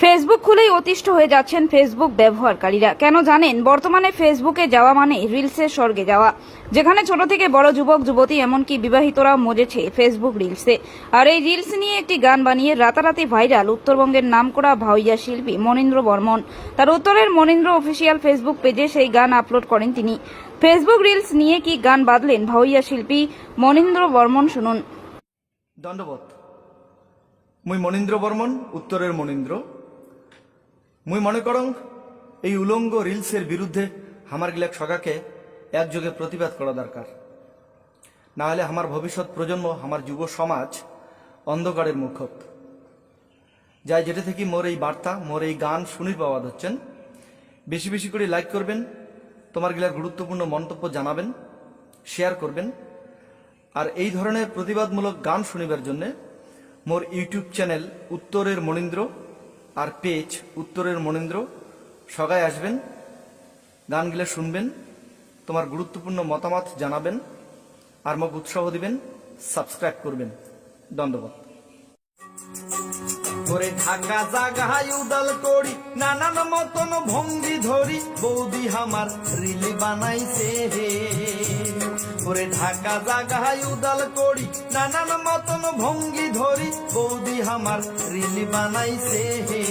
Facebook খুলেই অতিষ্ঠ হয়ে যাচ্ছেন ফেসবুক ব্যবহারকারীরা। কেন জানেন? বর্তমানে ফেসবুকে যাওয়া মানে রিলসের স্বর্গে যাওয়া, যেখানে ছোট থেকে বড় যুবক যুবতী এমনকি বিবাহিতরা মজেছে ফেসবুক রিলসে। আর এই রিলস নিয়ে একটি গান বানিয়ে রাতারাতি ভাইরাল উত্তরবঙ্গের নামকরা ভাওইয়া শিল্পী মনীন্দ্র বর্মন। তার উত্তরের মনীন্দ্র অফিসিয়াল ফেসবুক পেজে সেই গান আপলোড করেন তিনি। ফেসবুক রিলস নিয়ে কি গান বাঁধলেন ভাওইয়া শিল্পী মনীন্দ্র বর্মন, শুনুন। দণ্ডবোধ। মুই মনীন্দ্র বর্মন, উত্তরের মনীন্দ্র। মুই মনে করং এই উলঙ্গ রিলসের বিরুদ্ধে আমার গিলাক সগাকে একযোগে প্রতিবাদ করা দরকার। না হলে আমার ভবিষ্যৎ প্রজন্ম, আমার যুব সমাজ অন্ধকারের মুখত যাই। যেটা থেকে মোর এই বার্তা, মোর এই গান শুনি পাওয়া হচ্ছেন। বেশি বেশি করে লাইক করবেন, তোমার গিলার গুরুত্বপূর্ণ মন্তব্য জানাবেন, শেয়ার করবেন। আর এই ধরনের প্রতিবাদমূলক গান শুনিবার জন্যে মোর ইউটিউব চ্যানেল উত্তরের মনীন্দ্র আর পেজ উত্তরের মনীন্দ্র সগায় আসবেন, গানগুলো শুনবেন, তোমার গুরুত্বপূর্ণ মতামত জানাবেন আর মোক উৎসাহ দিবেন, সাবস্ক্রাইব করবেন। ধন্যবাদ। করে ঢাকা জাগায় উদাল করি নানান মতন ভঙ্গি ধরি বৌদি আমার রিলি বানাইছে হে। করে ঢাকা জাগায় উদাল করি নানান মতন ভঙ্গি ধরি বৌদি আমার রিলি বানাইছে হে।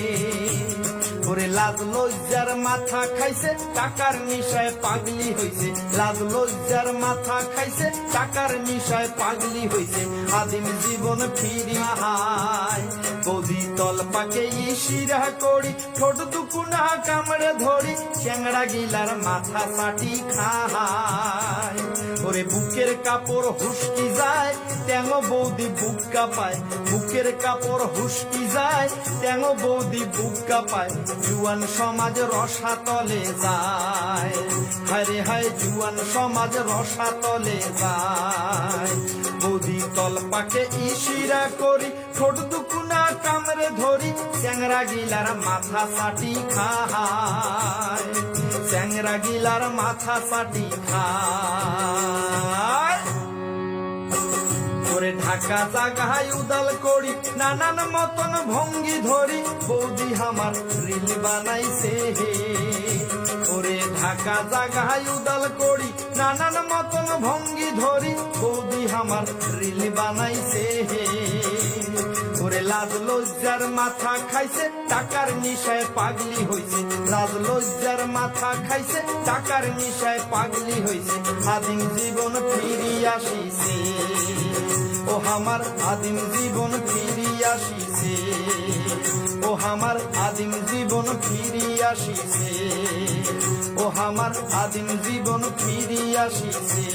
করে লাজ লজ্জার মাথা খাইছে টাকার নিশায় পাগলি হইছে। লাজ লজ্জার মাথা খাইছে টাকার নিশায় পাগলি হইছে। আদিম জীবন ফিরিয়া হায় বৌদি তল পাকে ইশিরা করি ঠোঁট দুকুনা কামড়ে ধরি চ্যাংড়া গিলার মাথা পাটি খায়। ওরে বুকের কাপড় হুসকি যায় ট্যাঙ বৌদি বুক কাঁপায়। বুকের কাপড় হুসকি যায় ট্যাঙ বৌদি বুক কাঁপায়। জুয়ান সমাজ রসাতলে যায়, হায় রে হায় জুয়ান সমাজ রসাতলে যায়। বৌদি তল পাকে ইশিরা করি ঠোঁট দুকুনা কামড়ে ধরি চ্যাংড়া গিলার মাথা পাটি খায়। চ্যাংড়া গিলার মাথা পাটি খায়। করে ঢাকা জাগায় উদাল করি নানান মতন ভঙ্গি ধরি বৌদি আমার রিল বানাইছে হে। ওরে ঢাকা জাগায় উদাল করি নানান মতন ভঙ্গি ধরি বৌদি আমার রিল বানাইছে হে। ওরে লাজ লজ্জার মাথা খাইছে টাকার নিশায় পাগলি হইছে। লাজ লজ্জার মাথা খাইছে টাকার নিশায় পাগলি হইছে। আদিম জীবন ফিরি আসিছে ও আমার আদিম জীবন ফিরি আসিছে। ও আমার আদিম জীবন ফিরি আসিছে। ও আমার আদিম জীবন ফিরি আসিছে।